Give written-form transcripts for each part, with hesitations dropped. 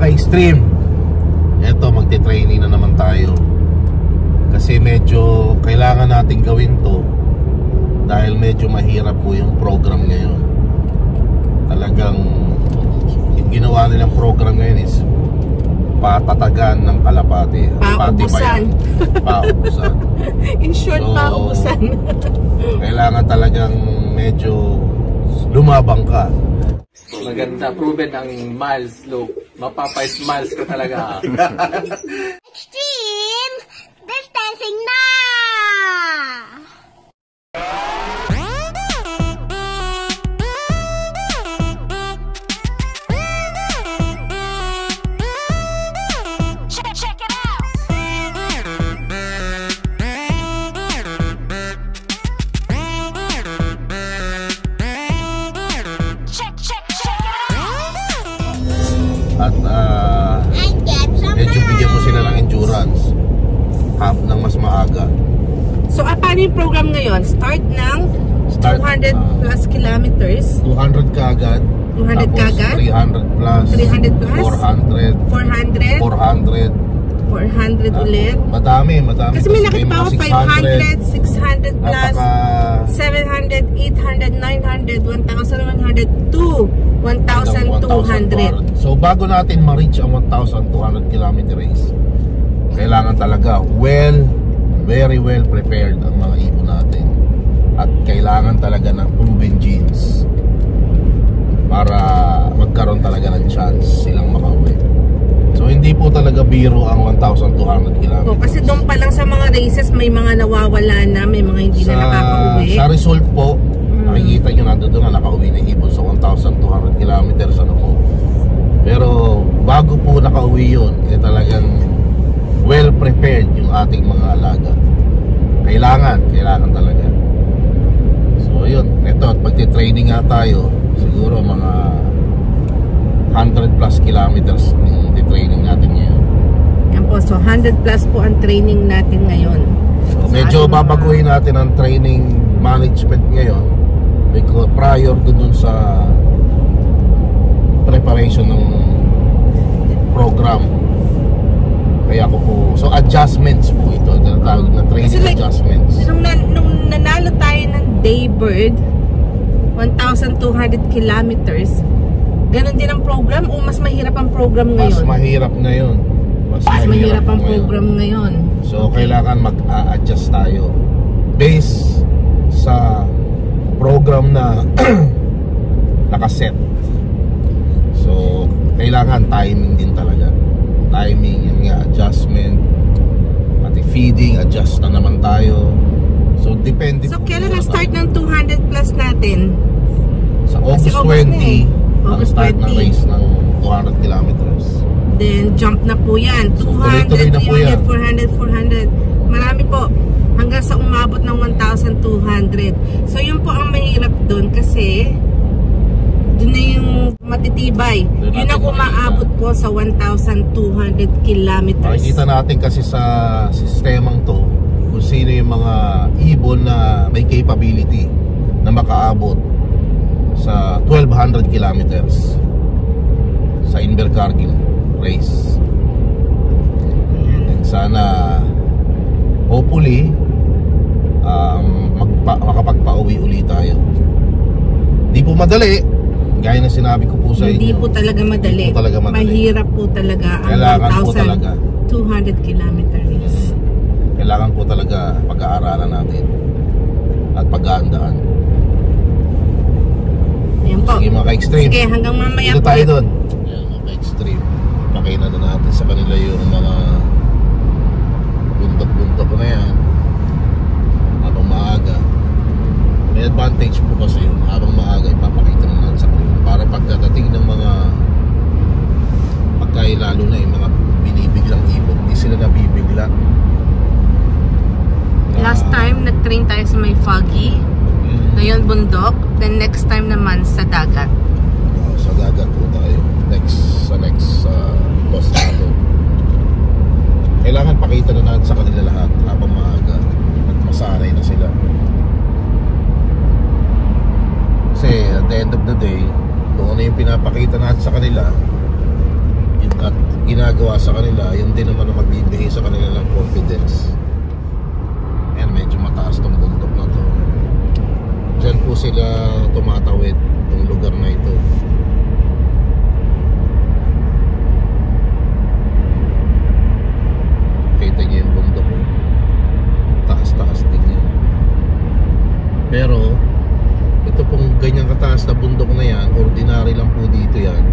ka-extreme, eto magte-training na naman tayo. Kasi medyo kailangan natin gawin to dahil medyo mahirap po yung program ngayon. Talagang yung ginawa nilang program ngayon is patatagan ng kalapati. Paubusan. Paubusan. In short, so, paubusan. Kailangan talagang medyo lumabang ka. Maganda, proven ang miles, look. Mapapa-smiles ka talaga. Extreme distancing na! Check it out! At medyo bigyan mo sila ng endurance half ng mas maaga. So paano yung program ngayon? Start ng 200 plus kilometers. 200 kaagad. 200 kaagad? 300 plus. 300 plus? 400. 400. 400 ulit. Madami. Kasi may nakita ako 500, 600 plus, 700, 800, 900, 1,100 to 1,200. So bago natin ma-reach ang 1,200 kilometer race, kailangan talaga very well prepared ang mga ibon natin. At kailangan talaga ng proven genes para magkaroon talaga ng chance silang makauwi. So hindi po talaga biro ang 1,200 kilometers. Oh, kasi doon pa lang sa mga races may mga nawawala na, may mga hindi na nakakauwi. Sa result po, makikita nyo nandun na nakauwi na ibon sa 1,200 kilometers. Ano po. Pero bago po nakauwi yun, talagang well prepared yung ating mga alaga. Kailangan talaga. So yun, eto at pagti-training nga tayo, siguro mga 100 plus kilometers yung training natin ngayon. Yan po, so 100 plus po ang training natin ngayon. So medyo babaguhin natin ang training management ngayon because prior to dun sa preparation ng program. Kaya ako po, so adjustments po ito, tinatawag na training adjustments. Nung nanalo tayo ng Daybird 1,200 kilometers, ganon din ang program o mas mahirap ang program ngayon? Mas mahirap ngayon. Mas mahirap ang program ngayon. So kailangan mag-a-adjust tayo based sa program na nakaset. So kailangan timing din talaga. Timing, yun nga, adjustment, pati feeding, adjust na naman tayo. So depende. So kailan na-start ng 200 plus natin? Sa August 20 ang start ng race ng 200 kilometers. Then jump na po yan. 200, 300, 400, 400. Marami po. Hanggang sa umabot ng 1,200. So yun po ang mahirap doon kasi doon na yung matitibay. Yun ang umaabot po sa 1,200 kilometers. Makikita natin kasi sa sistemang to kung sino yung mga ibon na may capability na makaabot sa 1,200 kilometers sa Invercargill race. And sana hopefully makapagpa-uwi ulit tayo. Hindi po madali, gaya na sinabi ko po sa inyo. Hindi po talaga madali. Mahirap po talaga ang 1,200 kilometer race. Kailangan po talaga pag-aaralan natin at pag-aandaan. Ayan po. Sige mga ka-extreme. Sige, hanggang mamaya po. Ito tayo doon. Ayan mga ka-extreme. Pakita na natin sa kanila yung mga buntok-buntok na yan. Habang maaga. May advantage po kasi yun. Habang maaga, ipapakita na natin sa kanila. Para pagkadating ng mga lalo na yung mga binibiglang ibon, hindi sila nabibigla. Last time, nag-train tayo sa may foggy. Ngayon, bundok. Then next time naman, sa dagat. Sa dagat po tayo. Sa next boss natin. Kailangan pakita na natin sa kanila lahat habang maaga. At masanay na sila. Kasi at the end of the day, kung ano yung pinapakita natin sa kanila, yun at ginagawa sa kanila, yun din naman ang magbibigay sa kanila ng confidence. Ayan, medyo mataas tong bundok na to. Diyan po sila tumatawid, itong lugar na ito. Kita niyo yung bundok ko, taas-taas din yan. Pero ito pong ganyang kataas na bundok na yan, ordinary lang po dito yan.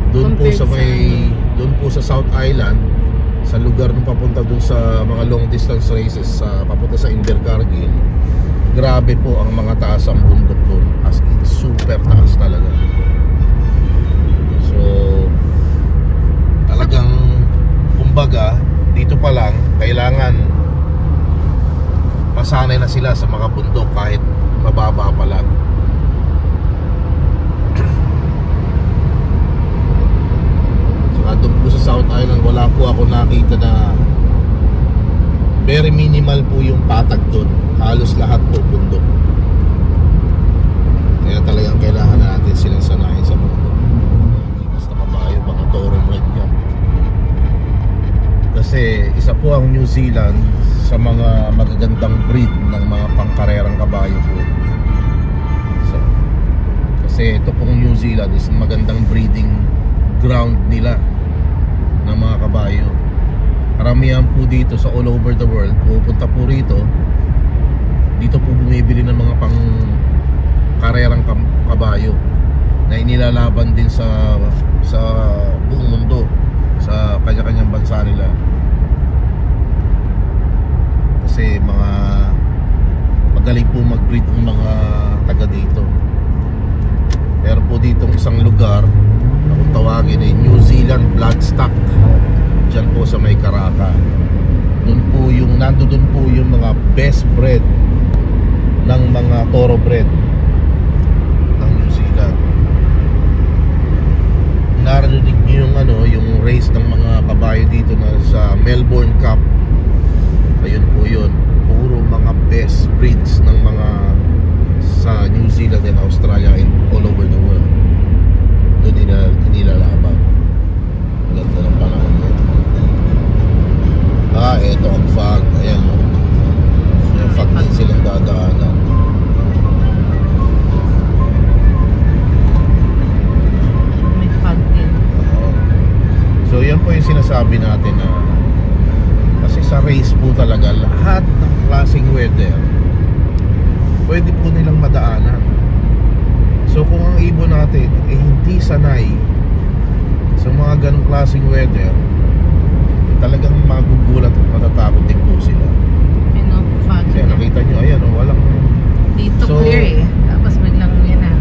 Doon po sa may, doon po sa South Island, sa lugar nung papunta doon sa mga long distance races, papunta sa Invercargill, grabe po ang mga taas ang bundok doon, as in super taas talaga. So talagang kumbaga dito pa lang kailangan masanay na sila sa mga bundok kahit mababa pa lang. Doon po sa South Island, wala po ako nakita na, very minimal po yung patag doon. Halos lahat po bundok. Kaya talagang kailangan natin silang sanayin sa bundok. Basta kabayo, baka thoroughbred yan. Kasi isa po ang New Zealand sa mga magagandang breed ng mga pangkarerang kabayo po. So, kasi ito pong New Zealand is magandang breeding ground nila ng mga kabayo. Karamihan po dito sa all over the world pupunta po rito. Dito po bumibili ng mga pang karerang kabayo na inilalaban din sa buong mundo, sa kanya-kanyang bansa nila. Kasi mga magaling po mag-breed ng mga taga dito. Pero po ditong isang lugar na kung tawagin ay New Zealand Bloodstock, dyan po sa may Karaka. Nandoon po yung mga best bred ng mga thoroughbred ng New Zealand. Narinig niyo yung race ng mga kabayo dito na sa Melbourne Cup. Ayun po yun, puro mga best breeds ng mga sa New Zealand and Australia and all over the world. Doon inilalaban. Ganda ng panahon yun. Eto ang fog. Ayan, yung fog din silang dadaanan. May fog din. So yan po yung sinasabi natin na kasi sa race po talaga lahat ng klaseng weather pwede po nilang madaanan. So kung ang ibon natin hindi sanay sa mga ganong klaseng weather, talagang magugulat at matatakot din po sila. Kaya nakita nyo, ayan, walang dito clear tapos biglang yan na.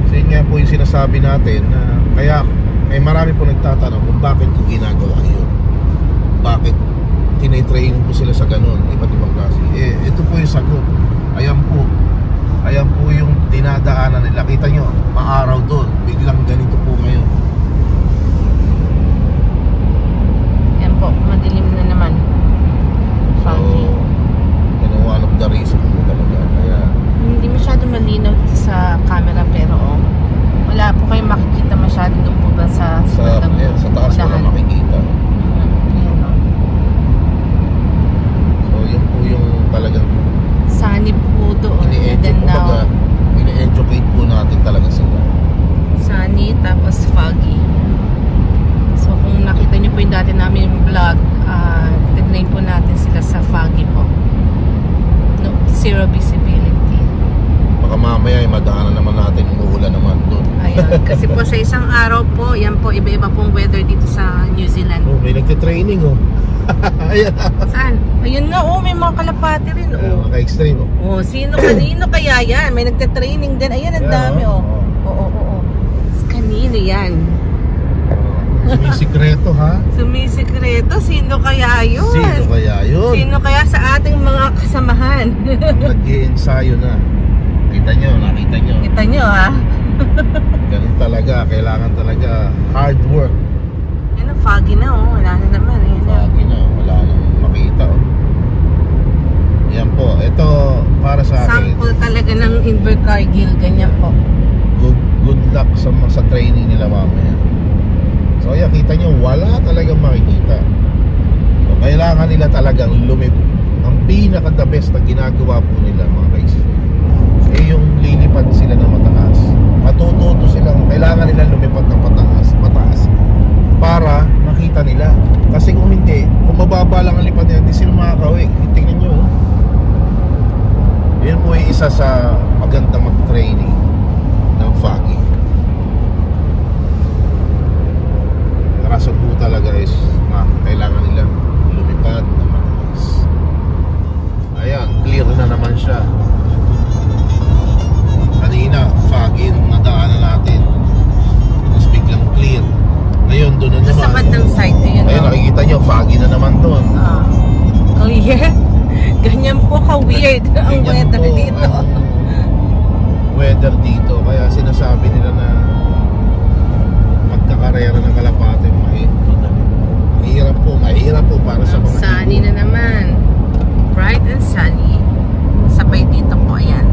So yun nga po yung sinasabi natin na kaya marami po nagtatanong kung bakit ko ginagawa yun, bakit tinitraining po sila sa ganon, iba't ibang klase. Ito po yung sagot. Ayan po yung dinadaanan nila. Kita nyo, maaraw doon, biglang ganito po ngayon. Yan po, madilim na naman. Foggy. So, one of the reasons po talaga. Kaya hindi masyado malinaw sa camera pero wala po kayong makikita masyado doon po ba sa taas mo na makikita. So yun po yung talagang sunny po doon. Ini-educate po natin talaga sila. Sunny tapos foggy. So kung nakita nyo po yung dati namin yung vlog, titrain po natin sila sa foggy po. No, zero visibility. Baka mamaya ay madaanan naman natin, umuulan naman doon. Ayun, kasi po sa isang araw po, yan po iba-iba pong weather dito sa New Zealand. Oh, may nagte-training Ayan. Saan? Ayun nga, may mga kalapati rin mga ka-extreme kanino kaya yan? May nagte-training din. Ayan, ang dami Oo. Kanino yan? Sumisikreto ha? Sumisikreto? Sino kaya yun? Sino kaya sa ating mga kasamahan? Nag-i-ensayo na. Nakita nyo. Kita nyo ha? Ganun talaga, kailangan talaga hard work. Yan ang foggy na wala na naman. Foggy na, wala nang makita Yan po, ito para sa akin. Sample talaga ng Invercargill, ganyan po. Good luck sa training nila mamaya. So ayan, kita makikita nyo, wala talagang makikita. So, kailangan nila talagang ang pinaka-the best na ginagawa po nila mga guys, eh yung lilipad sila ng mataas. Matututo silang, kailangan nila lumipad ng mataas para makita nila. Kasi kung hindi, kung mababa lang ang lipad nila, hindi sila makakawik. Tingnan nyo, yun po ay isa sa magandang mag-training ng foggy. Rason po talaga is kailangan nilang lumipad ng mataas. Ayan, clear na naman siya. Kanina, foggy, nadaanan natin. Tapos biglang clear. Ngayon, doon na naman. Sa bandang side, ayun. Ayun, nakikita nyo, foggy na naman doon. Clear? Ganyan po ka-weird ang weather dito. Weather dito. Kaya sinasabi nila na pagkakarera ng Kalapate, mahirap po para sa mga sunny na naman. Bright and sunny. Sabay dito po, ayan.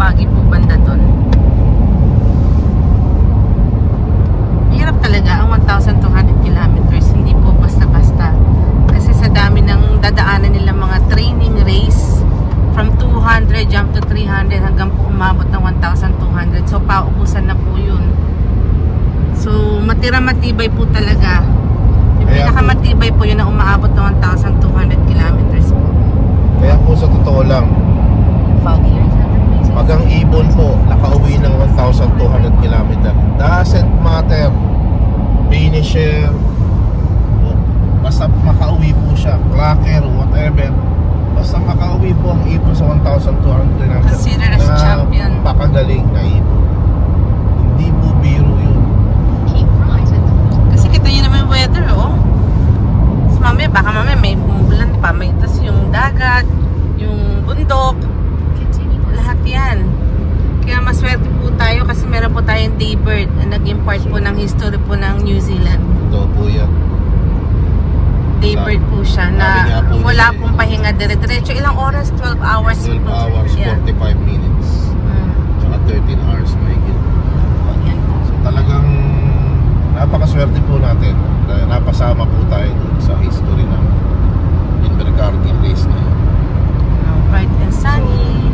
Foggy po banda doon. Mahirap talaga ang 1,200 kilometers. Hindi po basta-basta. Kasi sa dami ng dadaanan nila mga training race, from 200 jump to 300 hanggang po umabot ng 1,200. So paubusan na po yun. So matira-matibay po talaga. Yung pinakamatibay po yun na umaabot ng 1,200 kilometers po. Kaya po sa totoo lang, foggy. pag ang ibon po nakauwi ng 1,200 kilometer, doesn't matter finisher, basta makauwi po siya, clocker, whatever, basta makauwi po ang ibon sa 1,200 kilometer, consider as champion. Pakagaling na ibon. Hindi po biro yun. Kasi kita nyo naman yung weather, oh. So, baka mamaya may umulan pa, may tas yung dagat, yung bundok, lahat yan. Kaya maswerte po tayo kasi meron po tayong daybird na naging part po ng history po ng New Zealand. Ito po yan. Daybird po siya na wala pong pahinga dire-diretso. Ilang oras? 12 hours? 12 hours, 45 minutes. Saka 13 hours may So talagang napakaswerte po natin dahil napasama po tayo dun sa history ng Invercargill race na yun. Bright and sunny.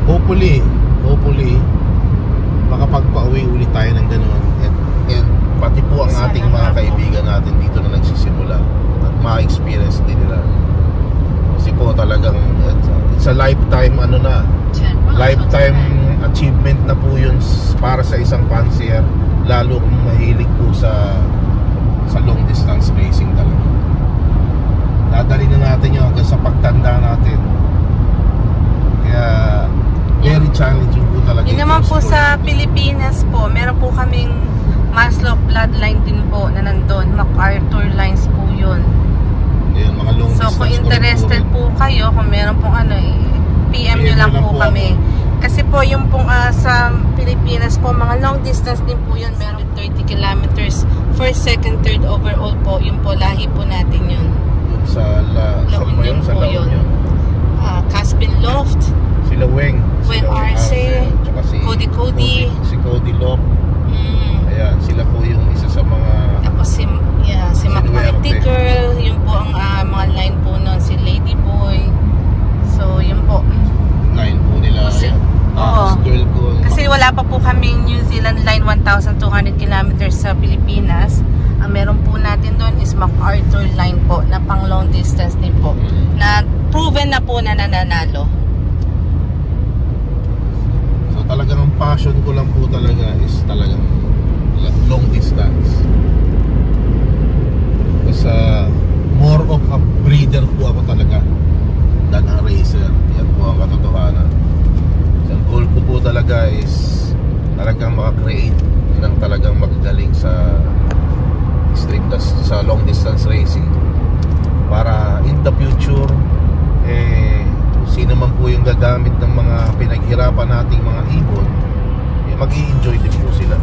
So, hopefully makapagpauwi ulit tayo ng gano'n and pati po ang ating mga kaibigan natin dito na nagsisimula at ma-experience din nila. Kasi po talagang it's a lifetime lifetime achievement na po yun para sa isang pansier, lalo kung mahilig po sa long distance racing talaga. Dadali na natin yun hanggang sa pagtanda natin. Kaya very challenging po talaga. Yun naman po sa Pilipinas po, meron po kaming Maslow bloodline din po na nandun. MacArthur lines po yun. Ayan, mga long so kung interested po kayo, kung meron pong PM nyo lang po kami. Kasi po yung pong sa Pilipinas po, mga long distance din po yun. Meron 30 kilometers first, second, third overall po. Yung po lahi po natin yun. Sa La Union po yun. Caspin Loft, sila Weng Arce, Cody, si Cody Lock. Ayan, sila po yung isa sa mga tapos si McNulty Girl, yun po ang mga line po nun, si Lady Boy. So yun po line po nila. Girl ko. Kasi wala pa po kaming New Zealand line 1,200 kilometers sa Pilipinas. Ang meron po natin doon is MacArthur line po na pang long distance din po na proven na po na nananalo. So talagang ang passion ko lang po talaga is talagang long distance. Kasi more of a breeder po ako talaga than a racer. Yan po ang katotohanan. So ang goal ko po talaga is talagang maka-create ng talagang magagaling sa sa long distance racing para in the future sino man po yung gagamit ng mga pinaghirapan nating mga ibon, mag-i-enjoy din po sila.